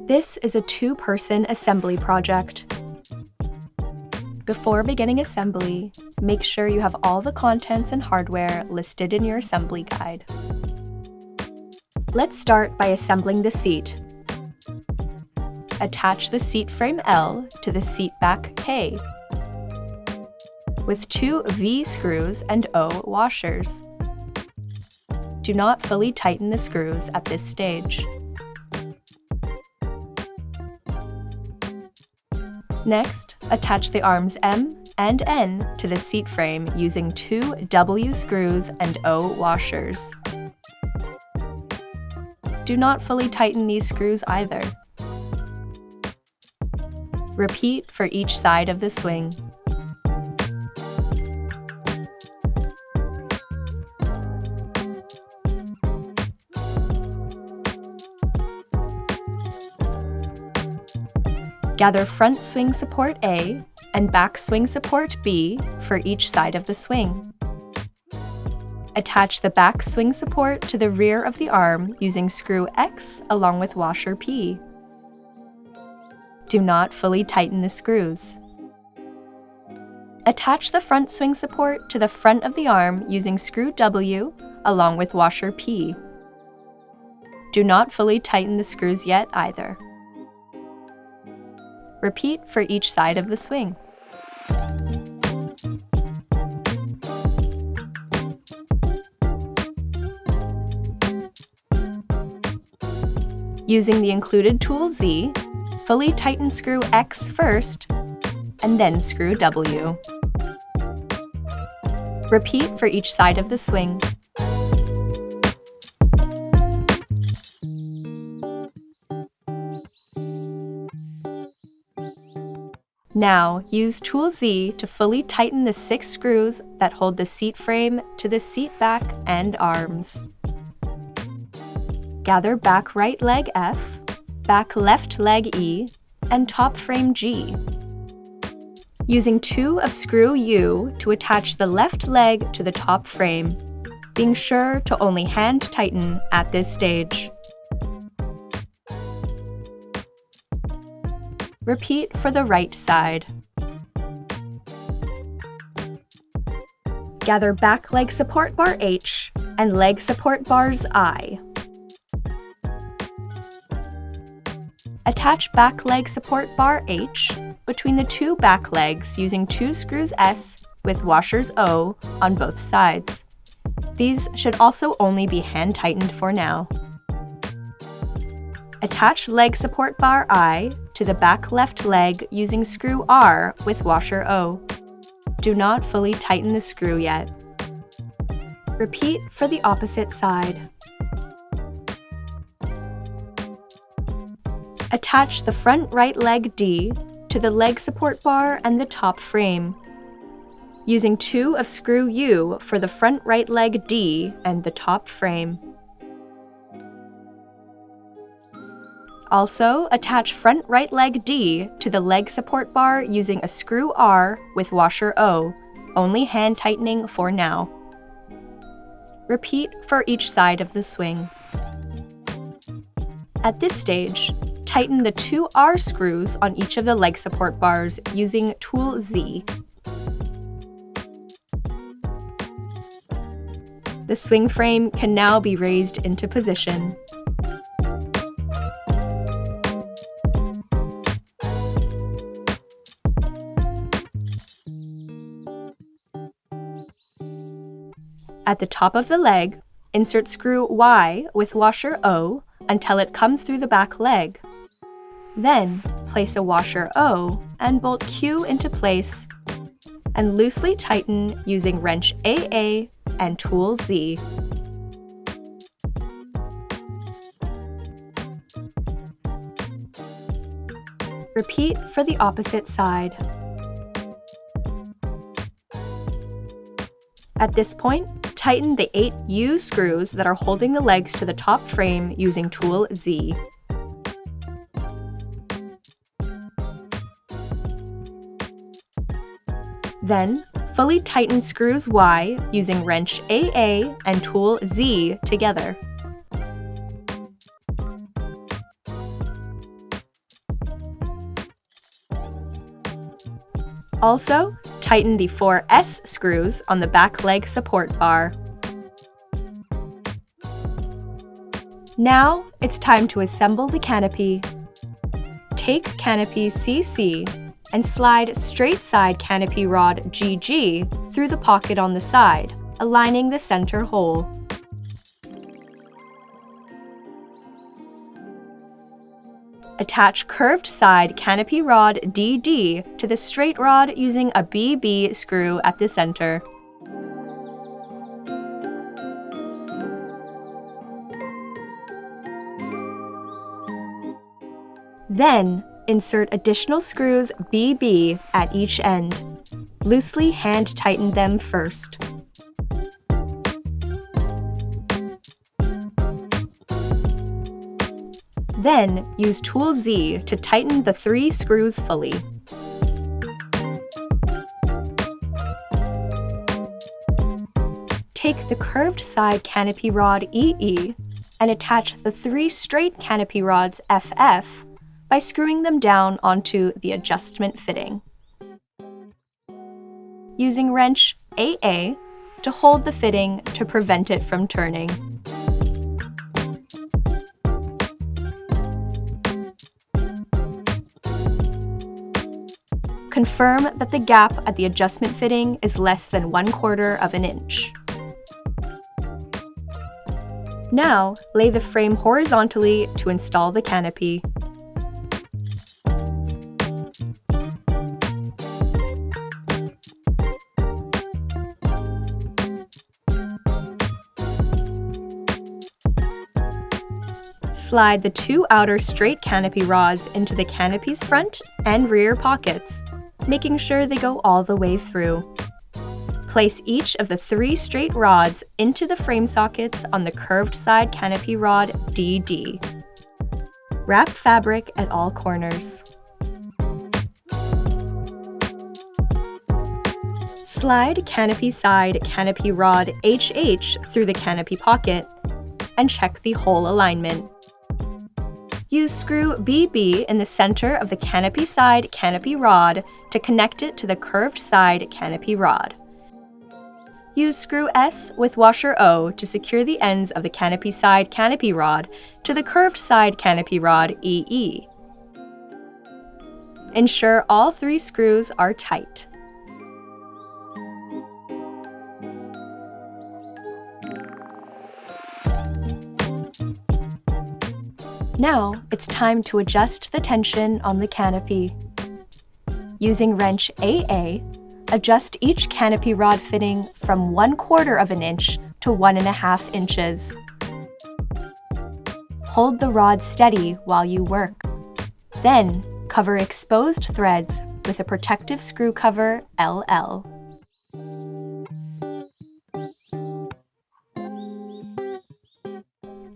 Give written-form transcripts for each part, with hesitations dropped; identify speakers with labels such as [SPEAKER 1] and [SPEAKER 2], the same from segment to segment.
[SPEAKER 1] This is a two-person assembly project. Before beginning assembly, make sure you have all the contents and hardware listed in your assembly guide. Let's start by assembling the seat. Attach the seat frame L to the seat back K with 2 V screws and O washers. Do not fully tighten the screws at this stage. Next, attach the arms M and N to the seat frame using 2 W screws and O washers. Do not fully tighten these screws either. Repeat for each side of the swing. Gather front swing support A and back swing support B for each side of the swing. Attach the back swing support to the rear of the arm using screw X along with washer P. Do not fully tighten the screws. Attach the front swing support to the front of the arm using screw W along with washer P. Do not fully tighten the screws yet either. Repeat for each side of the swing. Using the included tool Z, fully tighten screw X first, and then screw W. Repeat for each side of the swing. Now, use tool Z to fully tighten the 6 screws that hold the seat frame to the seat back and arms. Gather back right leg F, back left leg E, and top frame G. Using 2 of screw U to attach the left leg to the top frame, being sure to only hand tighten at this stage. Repeat for the right side. Gather back leg support bar H and leg support bars I. Attach back leg support bar H between the 2 back legs using 2 screws S with washers O on both sides. These should also only be hand tightened for now. Attach leg support bar I to the back left leg using screw R with washer O. Do not fully tighten the screw yet. Repeat for the opposite side. Attach the front right leg D to the leg support bar and the top frame, using 2 of screw U for the front right leg D and the top frame. Also, attach front right leg D to the leg support bar using a screw R with washer O, only hand tightening for now. Repeat for each side of the swing. At this stage, tighten the 2 R screws on each of the leg support bars using tool Z. The swing frame can now be raised into position. At the top of the leg, insert screw Y with washer O until it comes through the back leg. Then, place a washer O and bolt Q into place and loosely tighten using wrench AA and tool Z. Repeat for the opposite side. At this point, tighten the 8 U screws that are holding the legs to the top frame using tool Z. Then, fully tighten screws Y using wrench AA and tool Z together. Also, tighten the 4 S screws on the back leg support bar. Now, it's time to assemble the canopy. Take canopy CC and slide straight side canopy rod GG through the pocket on the side, aligning the center hole. Attach curved side canopy rod DD to the straight rod using a BB screw at the center. Then, insert additional screws BB at each end. Loosely hand tighten them first. Then, use tool Z to tighten the 3 screws fully. Take the curved side canopy rod EE and attach the 3 straight canopy rods FF by screwing them down onto the adjustment fitting. Using wrench AA to hold the fitting to prevent it from turning. Confirm that the gap at the adjustment fitting is less than 1/4 of an inch. Now, lay the frame horizontally to install the canopy. Slide the 2 outer straight canopy rods into the canopy's front and rear pockets, making sure they go all the way through. Place each of the 3 straight rods into the frame sockets on the curved side canopy rod DD. Wrap fabric at all corners. Slide canopy side canopy rod HH through the canopy pocket and check the hole alignment. Use screw BB in the center of the canopy side canopy rod to connect it to the curved side canopy rod. Use screw S with washer O to secure the ends of the canopy side canopy rod to the curved side canopy rod EE. Ensure all 3 screws are tight. Now, it's time to adjust the tension on the canopy. Using wrench AA, adjust each canopy rod fitting from 1/4 of an inch to 1.5 inches. Hold the rod steady while you work. Then, cover exposed threads with a protective screw cover LL.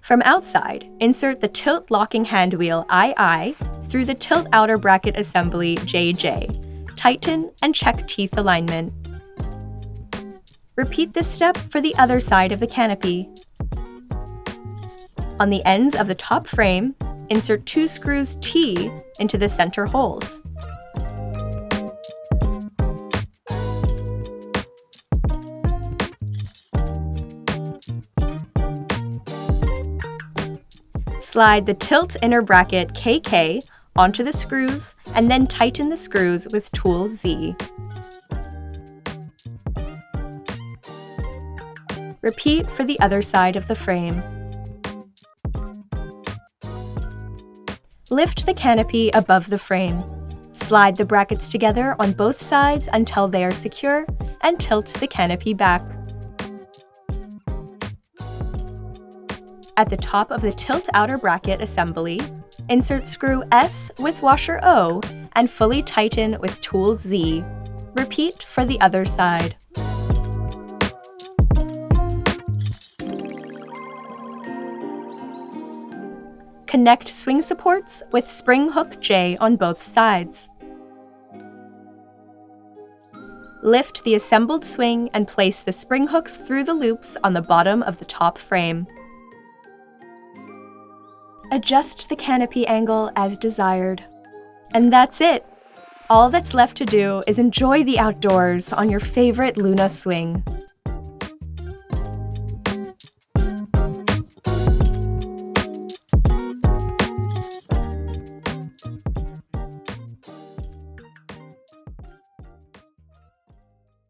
[SPEAKER 1] From outside, insert the tilt locking hand wheel II through the tilt outer bracket assembly JJ. Tighten and check teeth alignment. Repeat this step for the other side of the canopy. On the ends of the top frame, insert 2 screws T into the center holes. Slide the tilt inner bracket KK onto the screws and then tighten the screws with tool Z. Repeat for the other side of the frame. Lift the canopy above the frame. Slide the brackets together on both sides until they are secure and tilt the canopy back. At the top of the tilt outer bracket assembly, insert screw S with washer O and fully tighten with tool Z. Repeat for the other side. Connect swing supports with spring hook J on both sides. Lift the assembled swing and place the spring hooks through the loops on the bottom of the top frame. Adjust the canopy angle as desired. And that's it! All that's left to do is enjoy the outdoors on your favorite Luna swing.